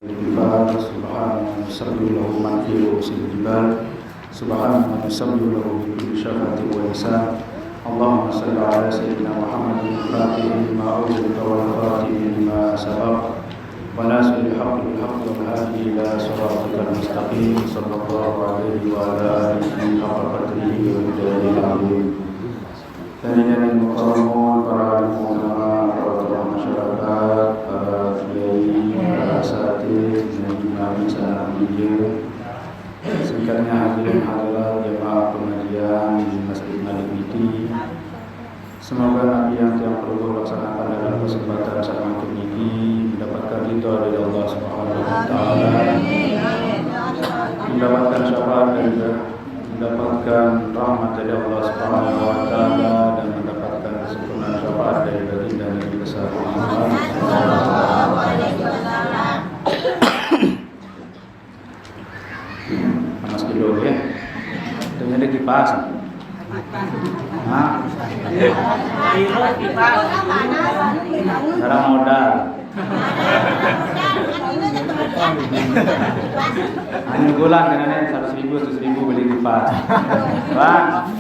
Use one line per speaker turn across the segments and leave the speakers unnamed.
الجبال سبحان من يسبح له من في رؤوس الجبال سبحان من يسبح له بكل شفة ولسان اللهم صل على سيدنا محمد الفاتح لما أغلق والخاتم لما سبق وناصر الحق بالحق والهادي إلى صراطك المستقيم صلى الله عليه وعلى آله حق قدره ومقداره العظيم. Hadirin mukarramun, para ulama, para tokoh masyarakat, para kiai, para asatidz, imam sana media, singkatnya hadirin hadirat jemaah pengajian di Masjid Malik Niti. Semoga nabi yang perlu laksanakan dalam kesempatan saat ini mendapatkan ridho dari Allah Subhanahu wa taala, mendapatkan syafaat dan mendapatkan rahmat dari Allah Subhanahu wa taala dan mendapatkan kesempurnaan syafaat dari baginda Nabi besar Muhammad sallallahu alaihi wasallam. Panas dulu ya. Dengan ada kipas. Nah. Sekarang modal. Hanya bulan karena 100.000 beli kipas. Bang.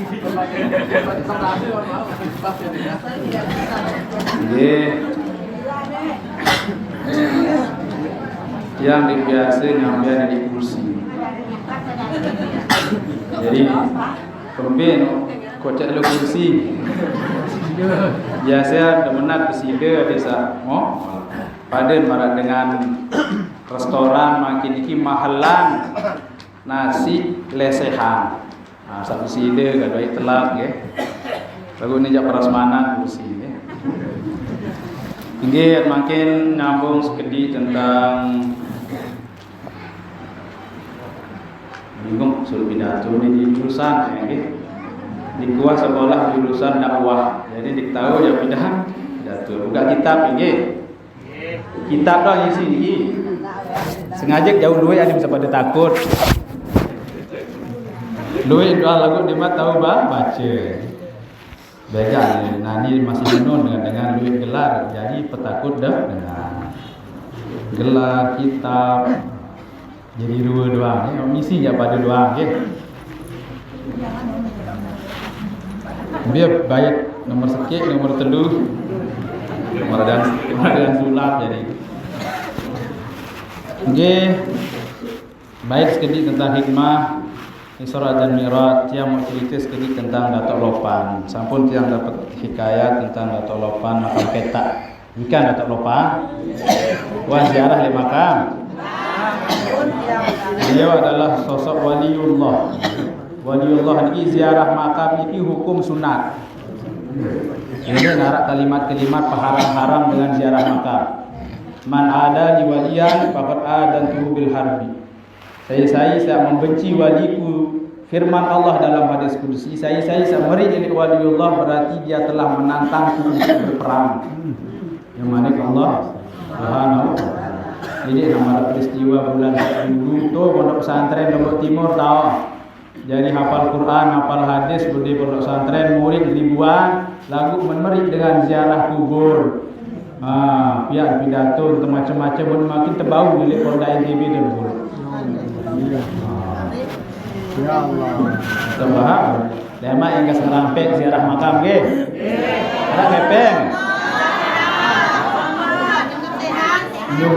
Yang biasa nyampean di kursi. Jadi pembin kocak lu kursi. Biasa demenat pesida desa mo. Paden marak dengan restoran makin iki mahalan nasi lesehan. Nah, satu side gadai telak nggih. Lagu ini jak prasmanan kursi nggih. Inggih makin nyambung sekedi tentang bingung suruh pidato di jurusan nggih. Di kuah sekolah jurusan dakwah. Jadi diketahui ya pidato. Buka kitab nggih. Kitab dah isi ni. Sengaja jauh duit ada bisa pada takut. Duit doa lagu dia mah tahu baca. Beda ni masih menun dengan duit gelar. Jadi petakut dah dengan gelar kitab. Jadi dua doang ni. Misi je pada doang ke. Biar bayar nomor sikit, nomor telu. Nomor dan sulap jadi. Okey. Baik sekali tentang hikmah Isra dan Mi'raj, yang mau cerita sekali tentang Datuk Lopan. Sampun yang dapat hikayat tentang Datuk Lopan makam petak. Bukan Datuk Lopan. Wan ziarah di makam. Beliau adalah sosok waliullah. Waliullah ini ziarah makam ini hukum sunat. Ini narak kalimat-kalimat haram-haram dengan ziarah makam. Man ada li waliyan faqad adantuhu bil harbi. Saya membenci waliku. Firman Allah dalam hadis qudsi, saya meri milik waliullah berarti dia telah menantangku untuk berperang. Yang mana Allah Subhanahu wa taala. Ini nama peristiwa bulan dulu tu pondok pesantren Lombok Timur tahu. Jadi hafal Quran, hafal hadis, berdiri pondok pesantren, murid ribuan, lagu memerik dengan ziarah kubur. Pihak pidato macam-macam pun makin terbau di Polda NTB dulu. Ya Allah. Terbahak. Lama yang ke serampek ziarah makam ke? Ada kepeng.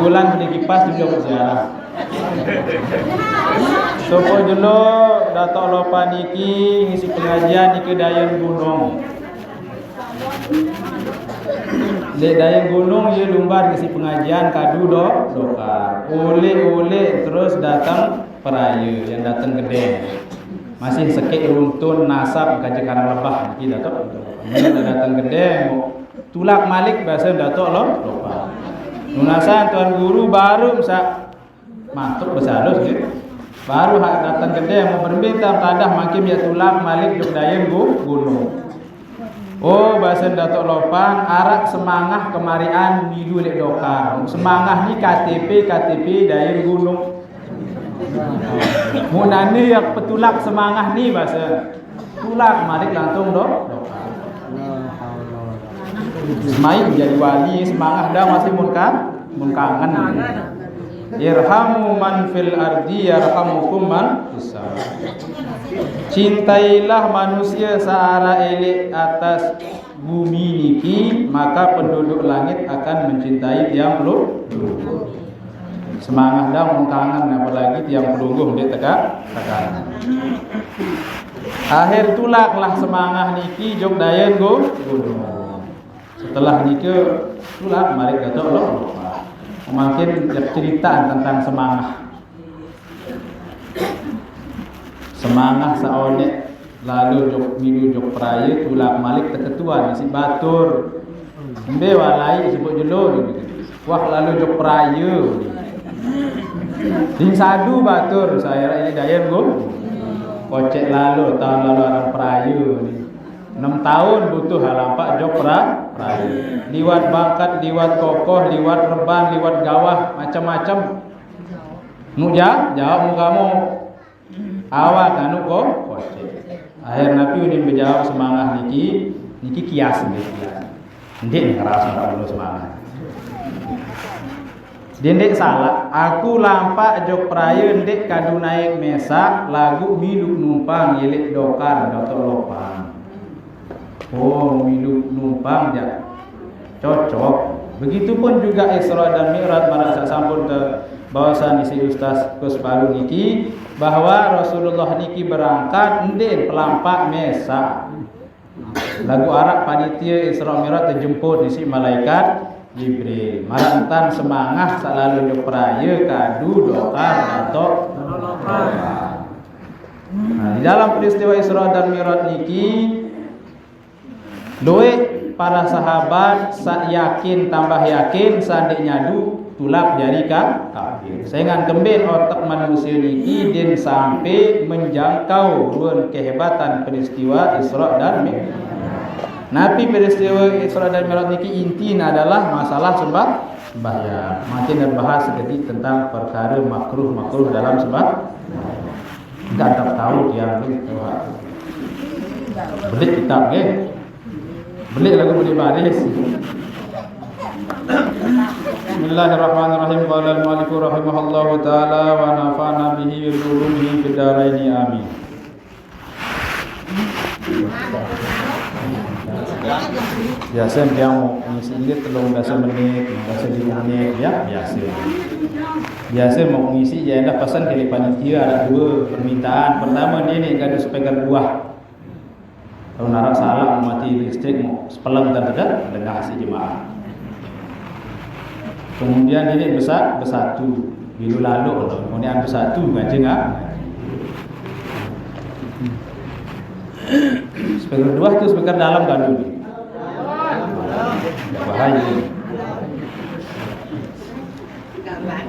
Bulan beli kipas juga berziarah. Sopo dulu Datuk Lopan iki ngisi pengajian di Dayan Gunung. Di Dayan Gunung dia lumbar ngisi pengajian kadu dokar. Oleh terus datang peraya yang datang gede. Masih sekek runtun nasab kaji karang lebah iki Datuk. Dia datang gede tulak malik bahasa Datuk Lopan. Lunasan tuan guru baru bisa mantuk bersalus gitu. Baru datang gede mau berbintang tadah makin dia tulak malik duk Dayan Gunung. Oh bahasa Datuk Lopan arak semangah kemarian milu lek dokar. Semangah ni KTP Dayan Gunung. Munane yang petulak semangah ni bahasa tulak malik langsung dokar. Semai jadi wali semangah dah masih mun kangen. Irhamu man fil ardi yarhamukum man fis sama. Cintailah manusia seara elek atas bumi niki, maka penduduk langit akan mencintai tiang pelungguh. Semangat dah mengkangen, apalagi tiang pelungguh dia tegak. Akhir tulaklah semangat niki jog dayen go. Setelah niki tulak mari kata Allah. Makin cerita tentang semangat saonek lalu jok milu jok peraya tulak malik terketua si batur mbe walai sebut jelo wah lalu jok peraya ding sadu batur saya ini dayen go kocek lalu tahun lalu orang peraya 6 tahun butuh halampak jok peraya liwat bakat liwat kokoh liwat reban liwat gawah macam-macam nuja jawab kamu awak anu kok kocek. Akhir Nabi ini menjawab semangat niki kias niki. Ndek ngerasa dulu semangat. Ndek salah, aku lampak jok peraya ndek kadu naik mesak lagu milu numpang yelik dokar dotok lopang. Oh, milu numpang ya. Cocok. Begitupun juga Isra dan Mi'raj marasa sampun ke bahasan isi Ustaz Kuspalu niki bahwa Rasulullah niki berangkat ndek pelampak mesa. Lagu Arab panitia Isra Mi'raj terjemput isi malaikat Jibril. Marantan semangat selalu jok peraya kadu dokar datok. Nah, di dalam peristiwa Isra dan Mi'raj niki doe para sahabat yakin tambah yakin seandainya tulap jari kafir. Saingan kembali otak manusia niki din sampai menjangkau ruang kehebatan peristiwa Isra dan Mi'raj. Nabi peristiwa Isra dan Mi'raj niki intinya adalah masalah sembahyang. Makin berbahas sedikit tentang perkara makruh dalam sembahyang. Enggak tahu dia itu. Beli kitab ke? Beli lagu beli baris. Bismillahirrahmanirrahim. Qala al-mu'allif rahimahullahu taala wa nafa'na bihi wa ulumihi fid dharain amin. Biasa dia mau ngisi ini 13 menit, 15 menit ya biasa. Biasa mau ngisi ya ada pesan dari panitia ada 2 permintaan. Pertama dia ni gaduh speaker 2. Kalau narak salah mati listrik mau sepelang dan tidak dengar si jemaah. Kemudian ini bersatu bilu lalu kemudian bersatu ngaji ngak. Speaker 2 itu speaker dalam kan dulu. Bahaya.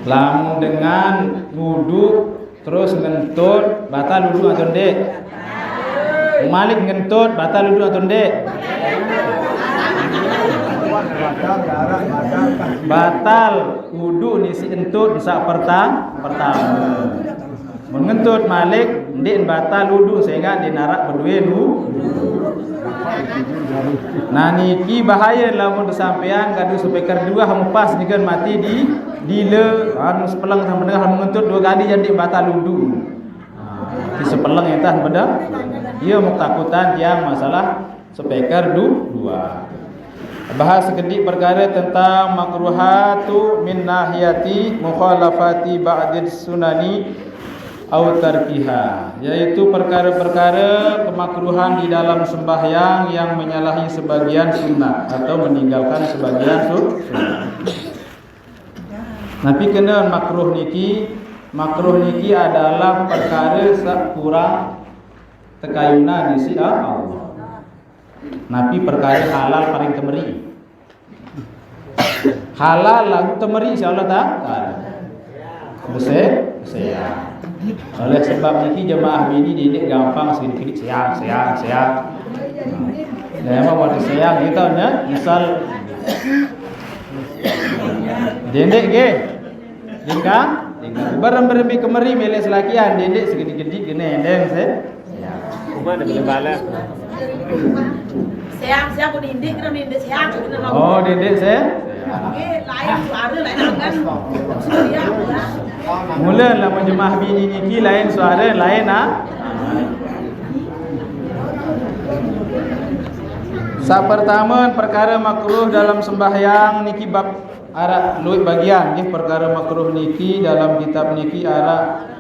Lamun dengan wudu terus ngentut batal wudu atau ndek? Malik ngentut batal wudu atau ndek? Batal wudu ni si entut bisa pertama. Mengentut Malik ndek batal wudu sehingga dinarak berdua wudu. Nah niki bahaya lamun sampean kadu speaker 2 hamu pas nikan mati di le anu sepelang sampai dengan mengentut 2 kali jadi batal wudu. Di sepelang entah pada dia mentakutan yang masalah speaker 2. Bahas sekedik perkara tentang makruhatu min nahiyati mukhalafati ba'dil sunani au tarkiha, yaitu perkara-perkara kemakruhan di dalam sembahyang yang menyalahi sebagian sunnah atau meninggalkan sebagian sunnah. Nabi kena makruh niki adalah perkara kurang tekayunan di sisi Allah. Nabi perkara halal paling temeri. Halal lagu temeri insyaallah taala. Saya. Oleh sebab niki jemaah ini didik gampang sedikit sayang. Nah, emang waktu sayang kita nya misal dendek ke dingka bareng-bareng kemari melek selakian dendek segede-gede gene endeng se rumah ada bala sayang aku dendek kena dendek sayang oh dendek se oke lain ada lain kan Mula lah menjemah bini niki lain suara lain pertama perkara makruh dalam sembahyang niki bab arak luit bagian nggih perkara makruh niki dalam kitab niki arak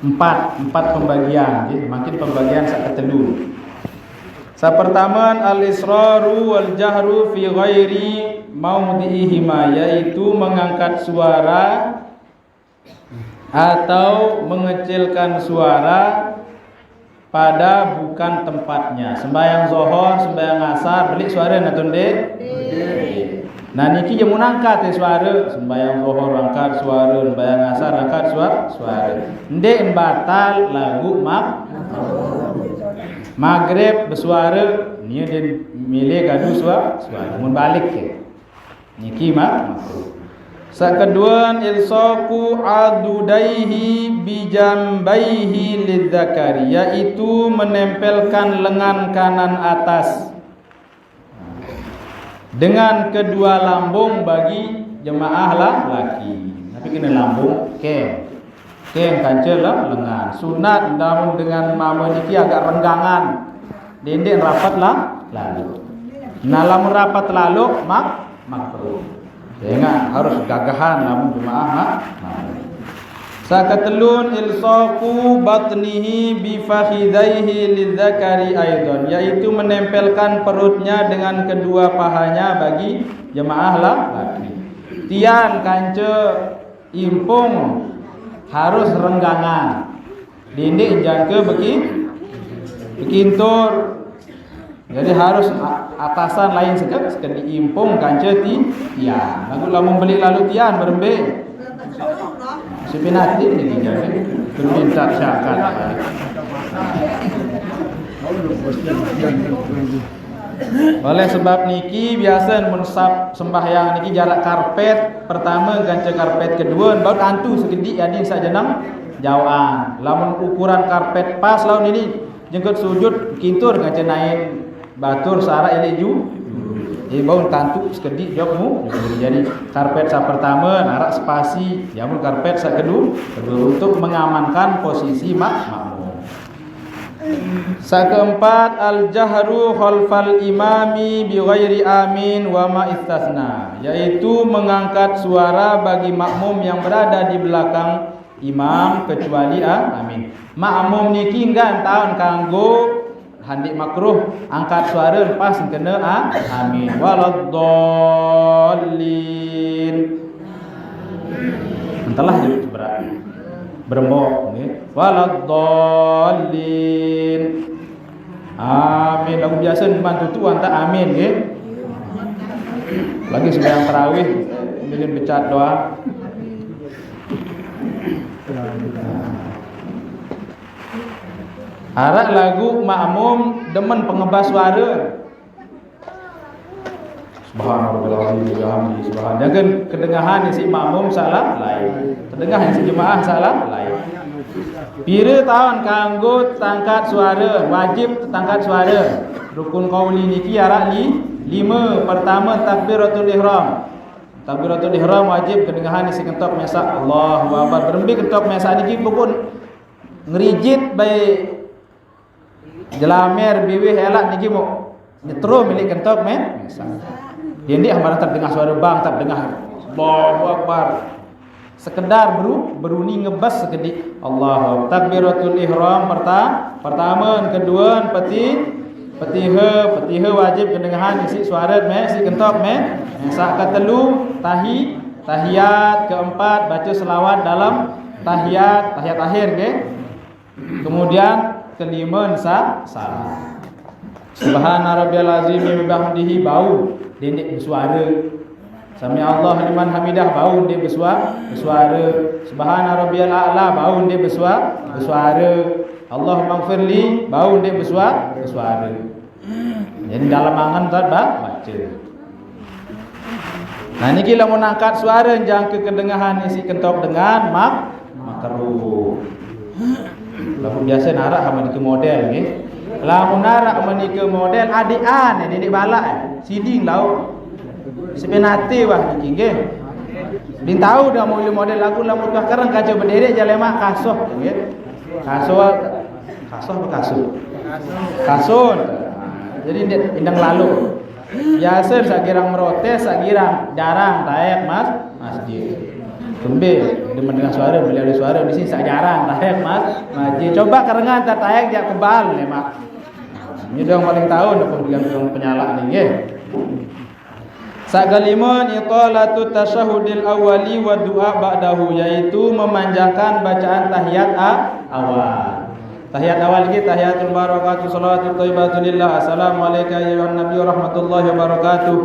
empat pembagian nggih makin pembagian sak ketelu. Pertama al-israru wal jahru fi ghairi maudhi'ihima, yaitu mengangkat suara atau mengecilkan suara pada bukan tempatnya. Sembahyang zuhur, sembahyang asar, belik suara natun dek. Nah niki je mun angkat suara, sembahyang zuhur angkat suara, sembahyang asar angkat suara. Ndek batal lagu Maghrib bersuara, ni dia milih gaduh suara. Mun balik ke. Niki makruh. Kedua ilsaku adudaihi bijambaihi lidzakari, yaitu menempelkan lengan kanan atas dengan kedua lambung bagi jemaah laki. Tapi kena lambung keng kancel lengan. Sunat namun dengan mama niki agak renggangan. Dendek rapat lalu. Nalam rapat lalu makruh. Ingat harus gagahan namun jemaah Sakatelun ilsaku batnihi bi fakhidaihi lidzakari aidan, yaitu menempelkan perutnya dengan kedua pahanya bagi jemaah laki. Tian kance impung harus renggangan. Dinding jangka bekintur. Jadi harus atasan lain sekali impung kance tian. Lagu lamun beli lalu tian berembe. Sebenarnya ini jadi permintaan syakat. Oleh sebab niki biasa mensab sembahyang niki jarak karpet pertama ganca karpet kedua baru antu sekedik jadi sajenang jauhan. Lamun ukuran karpet pas lawan ini jengket sujud kintur ganca naik batur sara ele ju. Bau tantu sekedik jawabmu. Jadi karpet sa pertama narak spasi, jamun karpet sa kedua untuk mengamankan posisi makmum. Sa keempat al-jahru khalfal imami bi ghairi amin wa ma istasna, yaitu mengangkat suara bagi makmum yang berada di belakang imam kecuali amin. Makmum niki enggak tahun kanggo handik makruh angkat suara pas kena amin waladdallin. Entahlah jadi berat berembok nggih waladdallin. Amin lagu biasa membantu tu anta amin nggih. Lagi sembahyang tarawih milih becat doa. Arak lagu makmum demen pengebas suara. Subhanallah bihamdi subhan. Jangan kedengahan si makmum salah lain. Terdengar si jemaah salah lain. Pira tahun kanggo tangkat suara, wajib tangkat suara. Rukun qauli niki arak 5. Pertama takbiratul ihram. Takbiratul ihram wajib kedengahan si kentok mesak Allahu akbar. Berembi kentok mesak niki pun ngerijit baik jelamer biwih elak niki mo nyetro milik kentok mesak. Dia ambar terdengar suara bang terdengar Allahu akbar. Sekedar beruni ngebas sekedik Allahu takbiratul ihram pertama, kedua petihe wajib kedengahan isi suara si kentok mesak. Ketelu tahiyat, keempat baca selawat dalam tahiyat akhir ke. Kemudian kelima salam. Subhana rabbiyal azim wa bihamdihi bau dendek bersuara. Sami Allah liman hamidah bau dia bersuara. Subhana rabbiyal a'la bau dia bersuara. Allahumma ighfirli bau dia bersuara. Jadi dalam angan tak baca. Nah niki lamun angkat suara jangka kedengahan isi kentok dengan makruh. Lamun biasa narak sama ke model nggih. Lamun narak menika model adian dedik balak siding lau. Sebenarnya wah niki nggih. Din tahu dah mau model lagu lamun karang kaca berdiri jalan mak kasuh ya. Kasuh kasun. Jadi indang lalu. Biasa sakirang merotes, sakirang jarang taek masjid. Tumbe mendengar suara, beliau ada suara di sini sak jarang taek masjid. Coba karengan tak taek jak kebal mak. Ini dong paling tahu dapat dengan penyala nih ya. Sagalimun iqalatu tasyahudil awali wa du'a ba'dahu, yaitu memanjangkan bacaan tahiyat awal. Tahiyat awal kita tahiyatul barakatuh salawatut thayyibatu lillah. Assalamu alayka ya nabi rahmatullahi wabarakatuh.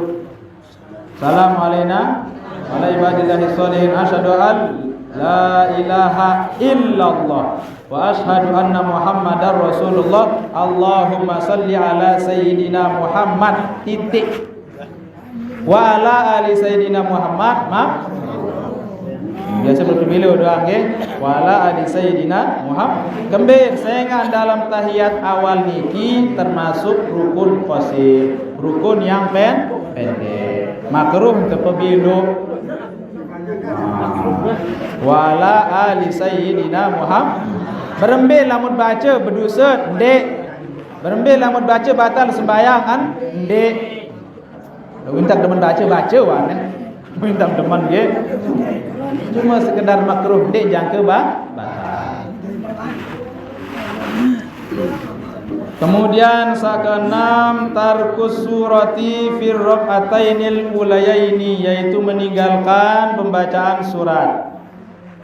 Salam alaina wa ala ibadillahi sholihin. Asyhadu an la ilaha illallah wa asyhadu anna muhammadar rasulullah. Allahumma salli ala sayyidina Muhammad titik wa ala ali sayyidina Muhammad biasa berpemilu doang ke wa ala ali sayyidina Muhammad. Kembir sayangan dalam tahiyat awal niki termasuk rukun qasir, rukun yang pendek, makruh untuk pemilu wa ala ali sayyidina Muhammad. Berembil lamun baca berdosa ndek, berembil lamun baca batal sembahyang ndek. Minta teman baca wan, minta teman ge. Cuma sekedar makruh dek jangka batal. Kemudian sakenam tarkus surati fir raqatainil ulayaini, yaitu meninggalkan pembacaan surat,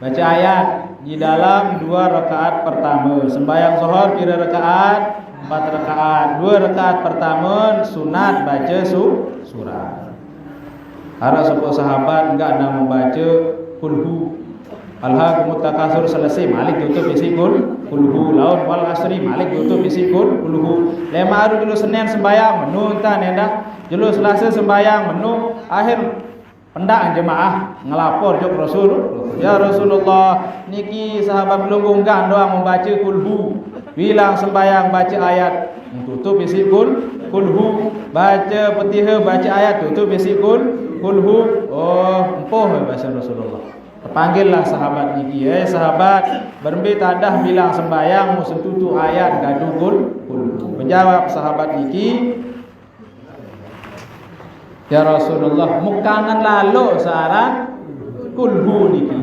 baca ayat di dalam 2 rakaat pertama. Sembahyang zuhur kira rakaat 4 rakaat. 2 rakaat pertama sunat baca surat. Harap sebuah sahabat enggak nak membaca kulhu. Alhaakumut takasur selesai malik tutup isi kulhu. Laun wal asri malik tutup isi kulhu. Lema hari dulu Senin sembahyang menu entah nenda. Dulu Selasa sembahyang menu. Akhir pendak jemaah ngelapor jok Rasul. Ya Rasulullah, niki sahabat belum enggak doang membaca kulhu. Bilang sembahyang baca ayat tutup isi kulhu, baca Fatihah baca ayat tutup isi kulhu. Oh, empoh bahasa Rasulullah. Terpanggillah sahabat niki, sahabat berembi tadah bilang sembahyang musuh tutu ayat gaduh kulhu. Menjawab sahabat niki, ya Rasulullah, mukangan lalu saran kulhu niki.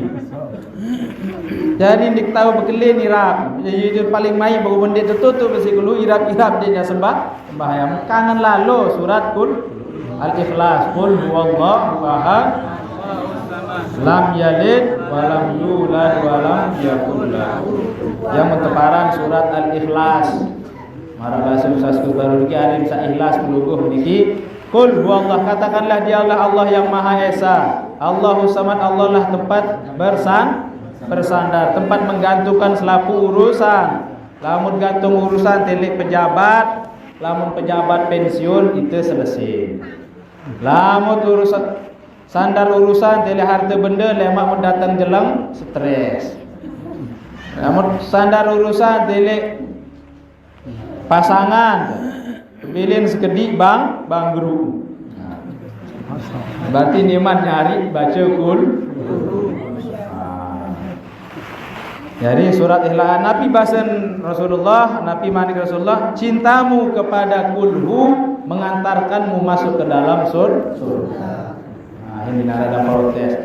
Jadi dik tahu bekelin irap. Jadi paling mai baru benda tertutup besi kulhu irap-irap dia sembahyang. Mukangan lalu surat Al-Ikhlas, qul huwallahu ahad lam yalid wa lam yulad wa lam yakul lahu. Yang menteparan surat Al-Ikhlas. Mara bahasa usasku baru niki alim sa ikhlas pelungguh niki. Qul huwallahu, katakanlah dia Allah yang Maha Esa. Allahu Samad, Allah lah tempat bersandar, tempat menggantungkan selaku urusan. Lamun gantung urusan telik pejabat, lamun pejabat pensiun itu selesai. Lamun urusan sandar urusan tele harta benda lemak mendatang jelang stres. Lamun sandar urusan tele pasangan pilih sekedik bang guru. Berarti niman nyari baca Jadi surat Ikhlas Nabi bahasan Rasulullah, Nabi manik Rasulullah, cintamu kepada kulhu mengantarkanmu masuk ke dalam surga. Ini ada protes.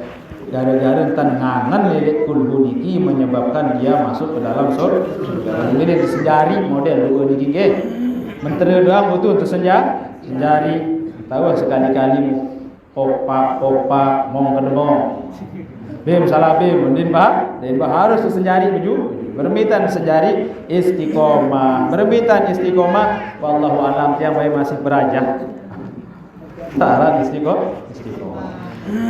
Gara-gara tenangan lirik kulhu niki menyebabkan dia masuk ke dalam surga. Ini disejari model dua niki ke. Menteri doang butuh untuk senjari. Tahu sekali-kali opak mong kedemong. Bim salah bim mendin bah harus senjari baju. Bermitan senjari istiqomah. Bermitan istiqomah wallahu alam tiang bae masih berajak. Saran istiqomah.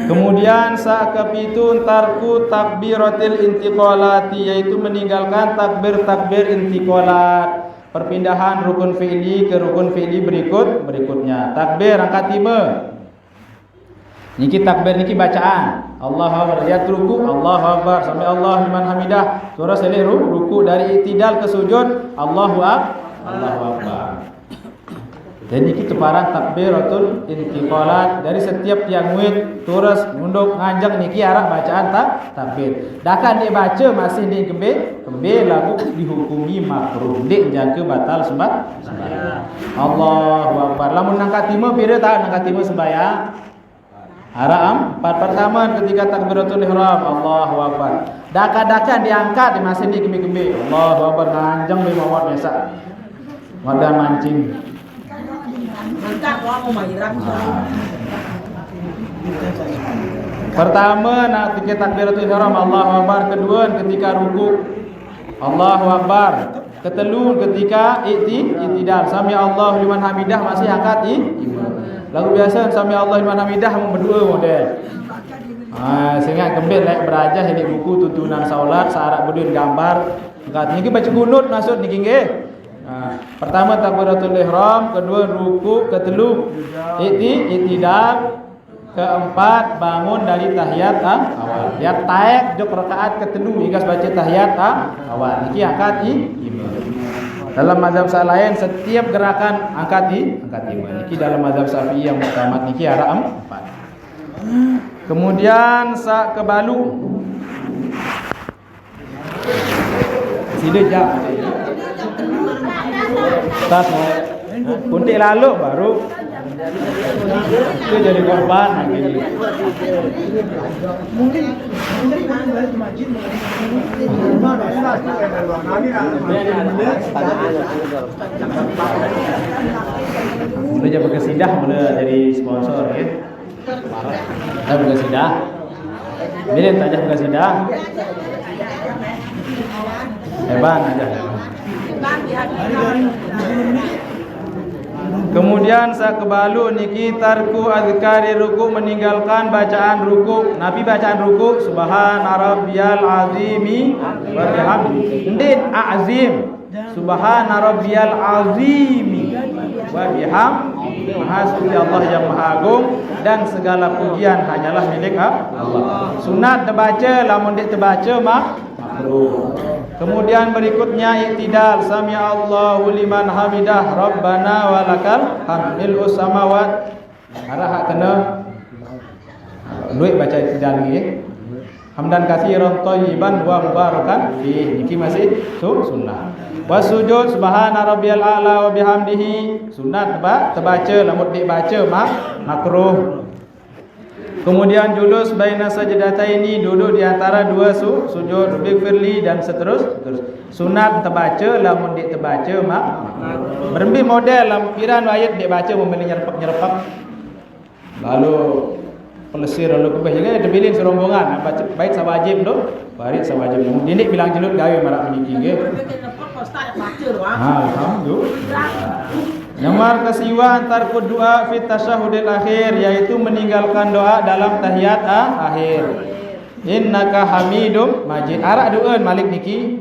Kemudian sakapitun tarku takbiratil intiqalati, yaitu meninggalkan takbir intiqalat, perpindahan rukun fi'li ke rukun fi'li berikutnya. Takbir angkat 5. Niki takbir niki bacaan. Allahu Akbar, ya ruku, Allahu Akbar, sami Allah liman hamidah. Surah selesai ruku dari i'tidal ke sujud, Allahu Akbar. Jadi kita parang takbiratul intiqalat dari setiap tiang muid terus ngunduk nganjang niki arah bacaan takbir. Dakan dia baca masih di kembe lagu dihukumi makruh. Dik jangka batal sembahyang. Allahu akbar. Lamun nangkat timur pira tak nangkat timur sembahyang? Haram. Pertama ketika takbiratul ihram Allahu akbar. Dakan diangkat masih di kembe. Allahu akbar nganjang be mawat biasa. Wadah mancing. Pertama nak ketika takbiratul ihram Allahu akbar, kedua ketika ruku Allahu akbar, ketelu ketika i'tidal sami Allahu liman hamidah masih angkat lagu biasa sami Allahu liman hamidah berdua model. Sehingga kembali lek berajah ini buku tuntunan salat syarat berdua gambar angkat niki baca kunut maksud niki nggih. Pertama takbiratul ihram, kedua ruku, ketelu i'tidal, keempat bangun dari tahiyat awal. Ya taek jok rakaat ketelu hingga baca tahiyat awal. Niki angkat imam. Dalam mazhab lain setiap gerakan angkat imam. Niki dalam mazhab Syafi'i yang muktamad niki arah 4. Kemudian sak kebalu. Sida jam. Tas kuntik lalu baru itu jadi korban lagi. Mungkin mulai jadi berkesidah mulai jadi sponsor ya. Kita berkesidah. Bila tajah berkesidah. Hebat aja. Kemudian sakebalu niki tarku azkari ruku, meninggalkan bacaan ruku. Nabi bacaan ruku subhana rabbiyal azimi wa bihamdi. Ndin azim. Subhana rabbiyal azimi wa bihamdi. Maha suci Allah yang maha agung dan segala pujian hanyalah milik Allah. Sunat terbaca, lamun dik terbaca makruh. Kemudian berikutnya i'tidal sami Allahu liman hamidah rabbana walakal hamdul samawat. Arah hak kena duit baca i'tidal lagi. Hamdan katsiran thayyiban wa mubarakan fi. Niki masih sunnah. Wasujud subhana rabbiyal a'la wa bihamdihi. Sunat terbaca lamun dik baca makruh. Kemudian julus baina sajdataini, duduk di antara dua sujud, bighfirli dan seterusnya. Sunat terbaca lamun dik terbaca berembi model lamun piran ayat dik baca membeli nyerpak. Lalu pelesir lalu kebeh jangan terbilin serombongan baca bait sawajib tu, barit sawajib. Dindik bilang jelut gawe marak meniki nggih. Alhamdulillah. Nomor kesiwa antar doa fit tasyahudil akhir, yaitu meninggalkan doa dalam tahiyat akhir. Innaka hamidum majid. Arak doa malik niki.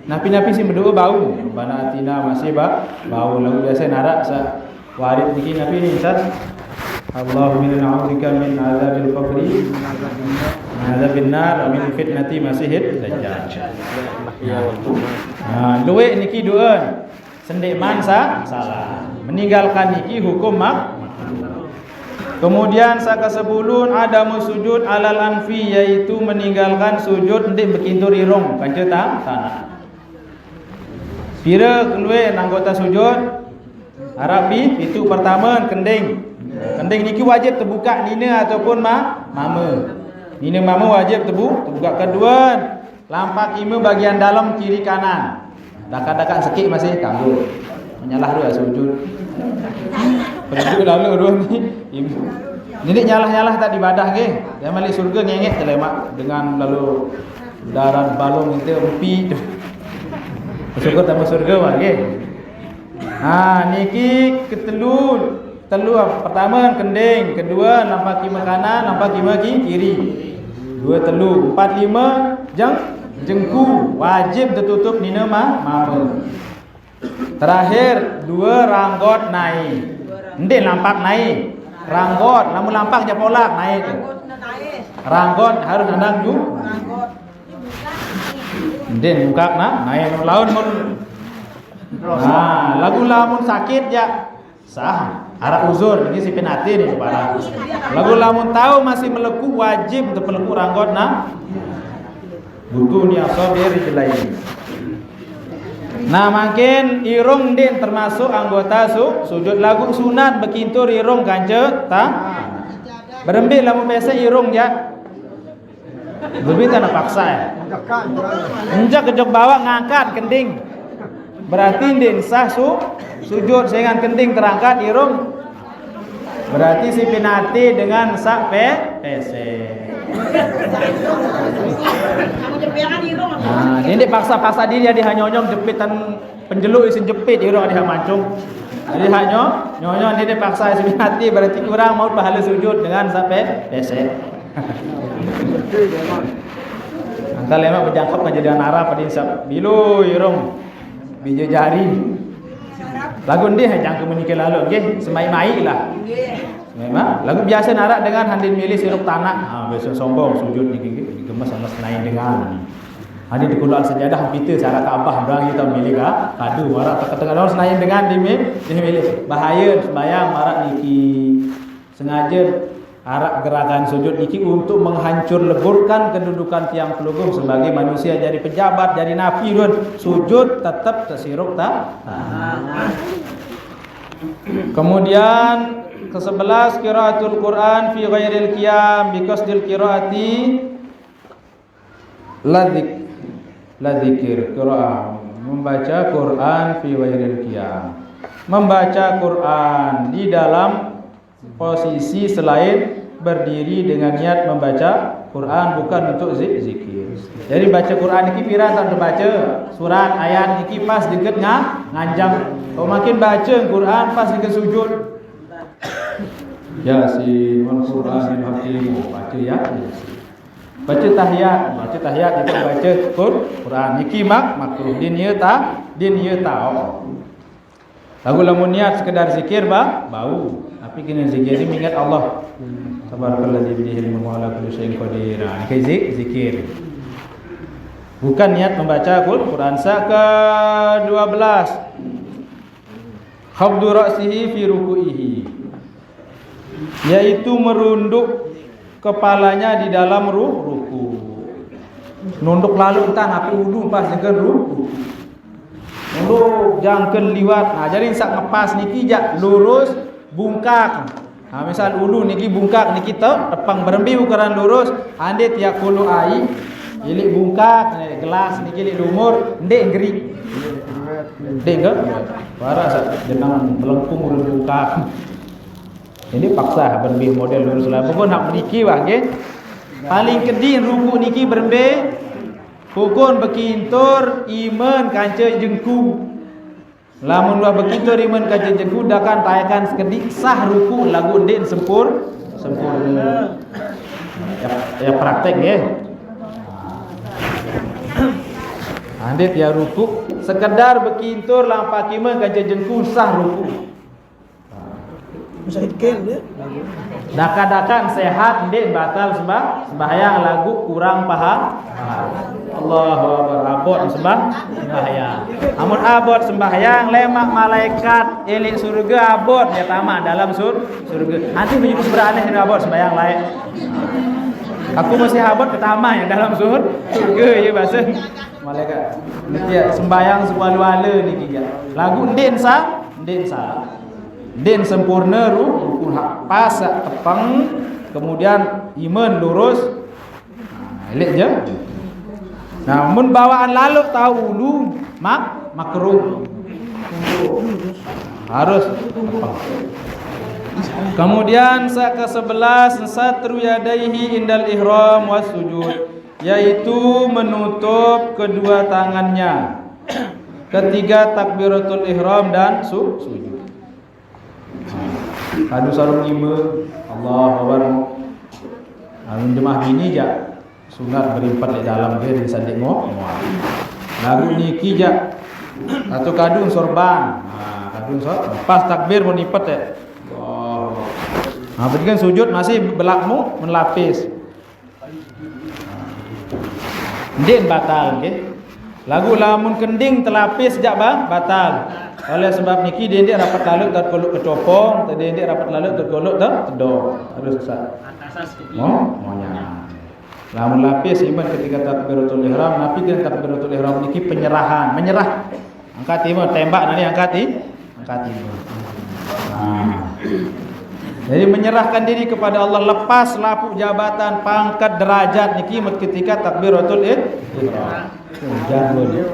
Napi-napi sih berdoa bau. Rabbana atina masih bau. Lalu biasa narak sa warid niki napi ni Ustaz. Allahumma na'udzubika min azabil qabri, min azabin nar, min fitnati masihid dajjal. Luwe niki doa. Sendik mansa salah. Meninggalkan niki hukum Kemudian sakasebulun ada sujud alal anfi, yaitu meninggalkan sujud ndik berkintur irung kanca tanah. Pira keluar anggota sujud Arabi itu pertama kending. Kending niki wajib terbuka nina ataupun mama. Nina mama wajib terbuka. Kedua lampak ima bagian dalam kiri kanan. Dekat-dekat sikit masih kambul. Menyalah dua sujud. Sujud lalu dua ni. Ini nyalah-nyalah tak ibadah ke? Yang balik surga ngengek telemak dengan lalu darat balong itu empi. Syukur tak masuk surga wah ke? Niki ketelu pertama kending, kedua nampak kima kanan, nampak kima kiri. Dua telu, 4 5 jengku wajib tertutup nina mama. Terakhir 2 ranggot naik. Ndek lampak naik. Ranggot, namun lampak je polak naik. Ranggot harus andang ju. Ndek muka naik laun mun. Lagu lamun sakit ya. sah. Arab uzur ini si penati ni para. Lagu lamun tahu masih meleku wajib untuk meleku ranggot nah. Butuh ni asobir jelain. Nah makin irung din termasuk anggota sujud. Lagu sunat bekintur irung kanca ta. Berembik lamun biasa irung ya. Lebih tak nak paksa ya. Injak kejok bawah ngangkat kending. Berarti din sah sujud sehingga kending terangkat irung. Berarti si penati dengan sak pesek. Nah, ini paksa-paksa diri dia hanyonyong jepitan penjeluk isin jepit irung dia mancung. Jadi nyonyon dia paksa si penati berarti kurang mau pahala sujud dengan sak pesek. Angka lemak berjangkap kan jadi Arab pada insap bilu irung biju jari. Lagu ni hanya jangka menikah lalu, okay? Semai-mai lah. Memang lagu biasa narak dengan handin milih sirup tanah. Biasa sombong sujud ni gemas sama senain dengan. Handin dikulaan sejadah hampir cara Kaabah berang kita milih kadu marak tengah orang senain dengan dia milih. Bahaya sembayang marak niki sengaja arak gerakan sujud niki untuk menghancur leburkan kedudukan tiang pelugum sebagai manusia jadi pejabat jadi nafi pun sujud tetap tersirup tak. Kemudian ke-11 qiraatul Quran fi ghairil qiyam bi qasdil qiraati la dzikir qiraah membaca Quran fi ghairil qiyam membaca Quran di dalam posisi selain berdiri dengan niat membaca Quran bukan untuk zikir. Jadi baca Quran iki pira tak baca surat ayat iki pas deket nganjang. Kalau makin baca Quran pas deket sujud. Yasin wal Qur'anil hakim baca ya. Baca tahiyat itu baca Quran iki makruh din ye ta. Lagu lamun niat sekedar zikir bau. Tapi kena zikir ni ingat Allah. Tabarakalladzi bi yadihi al-mulku wa ala kulli syai'in qadir. Ini zikir. Bukan niat membaca Quran. Ke-12 khabdu ra'sihi fi ruku'ihi, yaitu merunduk kepalanya di dalam ruku. Nunduk lalu entah api wudu pas dengan ruku. Nunduk jangkeun liwat. Nah, jadi sak ngepas niki jak lurus bungkak. Nah, misal ulu niki bungkak niki tepang berembi ukuran lurus, ande tiap kulu ai, ilik bungkak, gelas niki ilik lumur, ndek gerik. Ndek ke? Para jenang melengkung urut bungkak. Ini paksa berembi model lurus lah. Pokok nak niki wah nggih. Paling kedin ruku niki berembi pukun bekintur iman kanca jengku. Lamun dua begitu riman kaji jengku dakan tayakan sekedik sah ruku lagu din sempurna. Ya praktek ya. Andit ya ruku sekedar bekintur lampak iman kaji jengku sah ruku. Musahidkan dia. Daka-dakan sehat din batal sembahyang lagu kurang paham. Allahu Akbar abot sembahyang. Amun abot sembahyang lemak malaikat elik surga abot ya tamat dalam surga. Nanti menyebut seberaneh yang abot sembahyang lain. Aku masih abot pertama yang dalam surga ya bahasa malaikat. Nanti sembahyang sewalu-walu niki ya. Lagu ndin sah. Din sempurna ruku pas tepang kemudian iman lurus. Elik je. Nah, mun bawaan lalu tahu ulu makruh. Harus tepang. Kemudian ke-11 satru yadaihi indal ihram was sujud, yaitu menutup kedua tangannya ketiga takbiratul ihram dan sujud. Kadu sarung lima Allahu Akbar. Alun jemaah bini ja sunat berimpat di dalam dia di sadik mo. Lagu niki ja atau kadung sorban. Kadung sorban pas takbir mau nipet ya. Oh. Berarti kan sujud masih belakmu melapis. Ndin batal nggih. Lagu lamun kending telapis jak batal. Oleh sebab niki dia rapat lalu terkolok kecopong, dia rapat lalu terkolok tedor. Terus Ustaz. Monya. Lamun lapis iman ketika takbiratul ihram, nabi kan takbiratul ihram niki penyerahan, menyerah. Angkat timur, tembak nanti angkat timur. Jadi menyerahkan diri kepada Allah, lepas lapuk jabatan, pangkat, derajat niki ketika takbiratul ihram. Hujan boleh.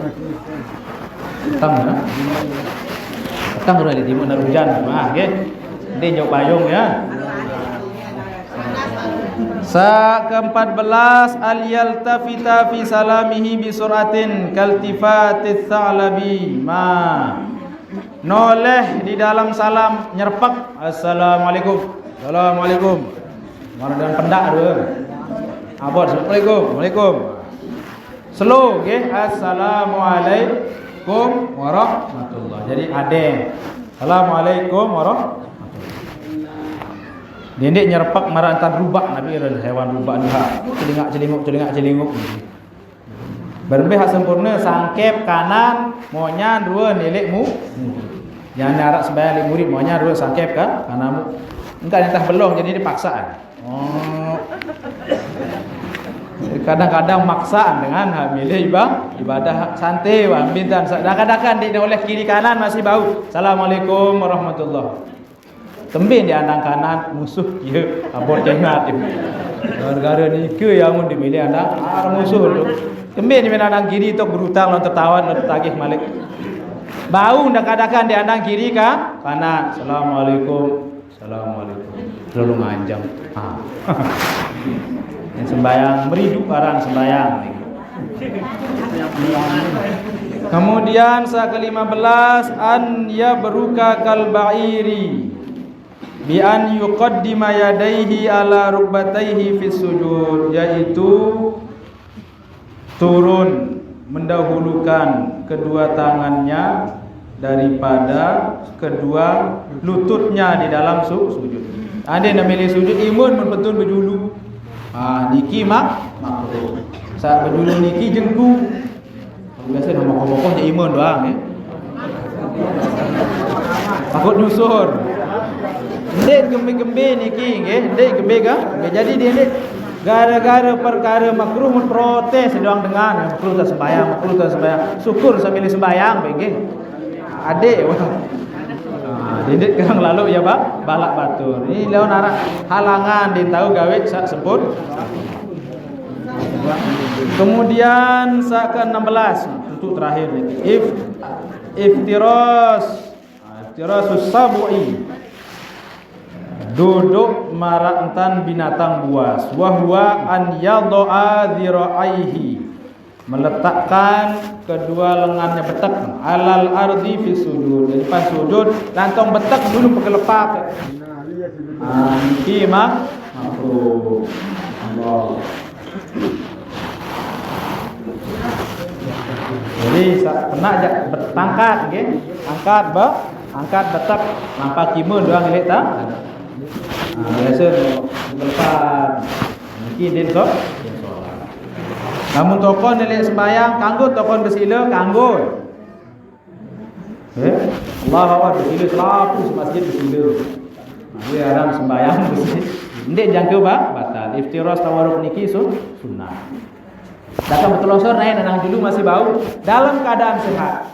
Petang udah di timur dan hujan. Nggih. Ndi nyok payung ya. Ke-14 al-yaltafita fi salamihi bi suratin kaltifatis sa'labi noleh di dalam salam nyerpak assalamualaikum mardan pendak dua abot assalamualaikum waalaikum slow nggih assalamualaikum warahmatullah jadi ade assalamualaikum warahmatullah Dendek nyerpak marantan rubak Nabi hewan rubak ni celinguk. Berbeh sempurna sangkep kanan monya dua nilekmu. Yang narak sembahyang lek murid monya dua sangkep ka kananmu. Engkau entah belong jadi dipaksa. Kadang-kadang maksaan dengan milih ibadah santai bintan. Kadang-kadang di oleh kiri kanan masih bau. Assalamualaikum warahmatullahi Tembin di andang kanan musuh dia abot jengat dia. Gara-gara ni ke yang mun dimilih andang musuh tu. Tembin di andang kiri tok berhutang lawan tertawan lawan tagih malik. Bau ndak kadakan di andang kiri ka kanan. Assalamualaikum. Lalu nganjam. Yang sembayang meridu barang sembayang. Kemudian ke-15 an ya beruka kal ba'iri bi an yuqaddima yadayhi ala rukbatayhi fi sujud, yaitu turun mendahulukan kedua tangannya daripada kedua lututnya di dalam sujud. Ada nak milih sujud imun mun betul berjulu. Niki makruh. Saat berjulu niki jengku. Biasa nama kokoh je imun doang takut nyusur. Ndek gembe-gembe niki nggih, ndek gembe ka? Jadi dia ndek gara-gara perkara makruh mun protes doang dengan makruh tak sembahyang. Syukur sambil sembahyang nggih. Adik Didik kang lalu ya Pak, balak batur. Ini lawan arah halangan ditahu gawe sak sempur. Kemudian ke-16 untuk terakhir nih. Iftirasus sab'i. Duduk marantan binatang buas. Wa huwa an yadha'a dhira'aihi. Meletakkan kedua lengannya betek alal ardi fi sujud. Jadi pas sujud lantong betek dulu pakai lepak. Iki makruh. Allah. Jadi kena aja bertangkat nggih. Angkat betek nampak kimun doang ngelik ta. Biasa lepas. Iki den sok. Namun tokon nilai sembahyang kanggo tokon bersila kanggo. Allah Akbar bersila selapu masjid bersila. Dia orang sembahyang bersila. Ndek jangkau batal. Iftiras tawarruk niki sunnah. Datang bertelosor naik nang dulu masih bau dalam keadaan sehat.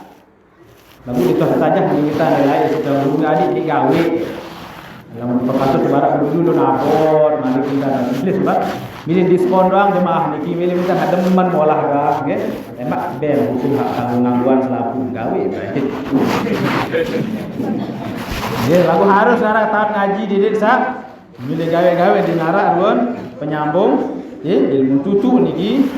Lalu itu saja kita nilai sudah berguna adik digawe. Yang berpatut barak dulu nabor, mari kita tulis sebab milih diskon doang jemaah niki milih minta ada teman molah dah nggih. Tembak bel hukum hak tanggung-tanggungan selaku gawe baik. Nggih, lagu harus nara tahap ngaji didik sak milih gawe-gawe di nara ruan penyambung ilmu tutu niki.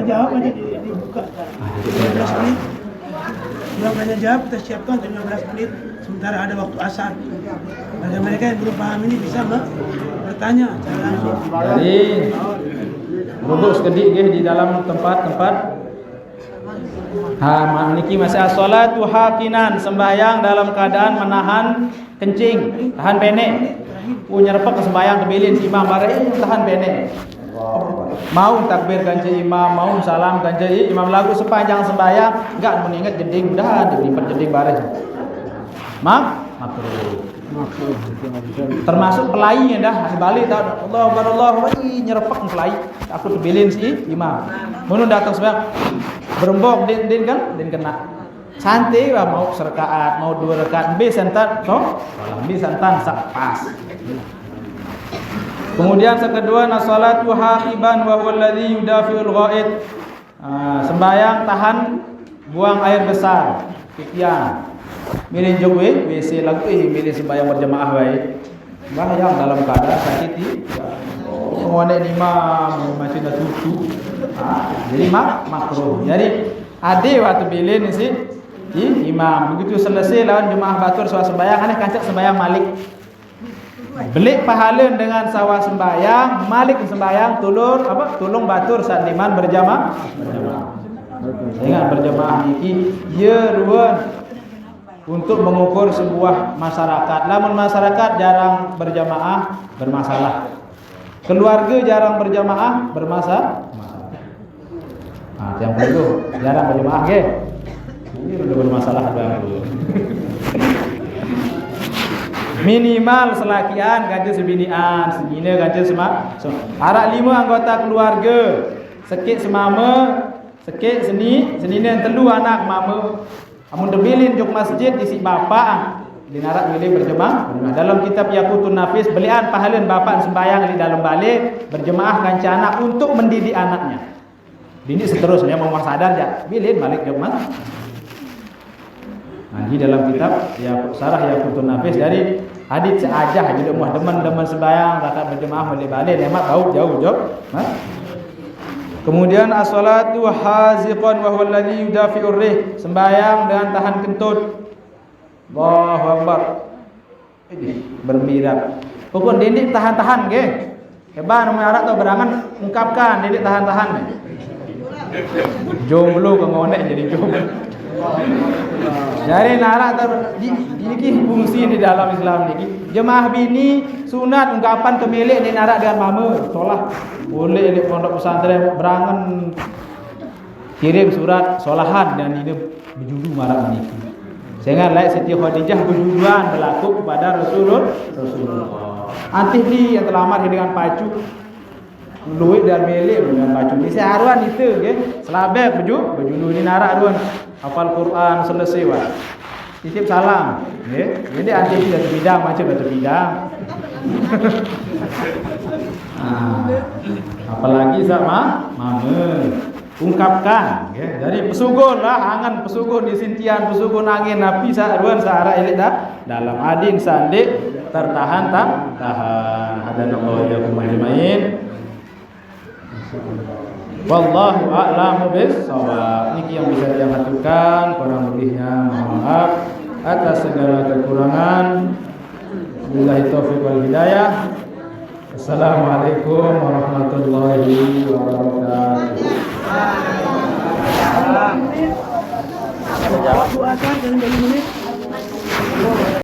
Jawab aja dibuka 15 menit. Jawabannya jawab kita siapkan 15 menit sementara ada waktu asar. Bagi mereka yang belum paham ini bisa bertanya secara langsung.
Jadi duduk sekedik di dalam tempat-tempat niki masih as-salatu hakinan, sembahyang dalam keadaan menahan kencing, tahan penek. Nyerpak ke sembahyang kebilin si imam bare tahan penek. Mau takbir kanci imam, mau salam kanci imam lagu sepanjang sembahyang enggak mengingat jeding dah dilipat jeding baris. Makruh. Termasuk pelai dah balik tak Allahu Akbar Allahu Akbar nyerepek pelai aku tebilin si imam. Mun datang sembahyang berembok din kan din kena. Santai lah mau serakaat, mau 2 rakaat be santan so, be santan sak pas. Kemudian yang kedua nasalatu haqiban wa huwa alladhi yudafi'ul ghaid. Sembayang tahan buang air besar. Kikian. Milih jog WC lagu milih sembayang berjamaah wae. Sembayang dalam keadaan sakit ngone imam macam dah tutu. Jadi makruh. Jadi ade waktu bilin si imam begitu selesai lawan jemaah batur sawa sembayang aneh kancak sembayang malik. Belik pahala dengan sawa sembayang, malik sembayang tulung batur saat liman berjamaah. Ingat berjamaah iki ye ruan untuk mengukur sebuah masyarakat. Namun masyarakat jarang berjamaah bermasalah. Keluarga jarang berjamaah bermasalah. Yang perlu jarang berjamaah ke. Ini udah bermasalah baru. Minimal selakian gaji sebinian, segini gaji semak. Arak 5 anggota keluarga. Sekit semama, sekit senine telu anak mama. Amun debilin jok masjid di si bapak dinarak milih berjemaah. Dalam kitab Yaqutun Nafis belian pahalan bapak sembahyang di dalam balik berjemaah kanca anak untuk mendidik anaknya. Ini seterusnya mau sadar ya, bilin balik jok mas. Nah, di dalam kitab Sarah Yaqutun Nafis dari hadits seajah jadi muah demen sembahyang rakaat berjemaah balik lemak jauh jok. Kemudian as-salatu haziqan wa huwa alladhi yudafi'ur rih, sembahyang dengan tahan kentut. Allahu Akbar. Ini bermirak. Pokok didik tahan-tahan nggih. Hebat nomor arak tau berangan ungkapkan didik tahan-tahan. Jomblo kengonek jadi jomblo. Jadi narak ini fungsi di dalam Islam niki. Jemaah bini sunat ungkapan kemilik ni narak dengan mama. Solah boleh di pondok pesantren berangan kirim surat solahan dan ini berjudul marak niki. Sehingga lain Siti Khadijah berjuduan berlaku kepada Rasulullah. Antih ni yang terlamar dengan pacu luit dan milik dengan pacu ni seharuan itu nggih. Selabek berjudul ni narak aduan. Hafal Quran selesai wah. Titip salam, nggih. Jadi anti tidak terbidang macam terbidang. Apalagi sama mama ungkapkan, nggih. Jadi pesugun lah angan pesugun di sintian pesugun angin napi saruan sahara elit dah dalam adin sandik tertahan tahan. Hadanallahu ya kumajmain. Wallahu a'lamu bis-shawab. Niki yang bisa saya aturkan, kurang lebihnya mohon maaf atas segala kekurangan. Billahi taufiq wal hidayah. Assalamualaikum warahmatullahi wabarakatuh.
Waktu asar dan 2 menit.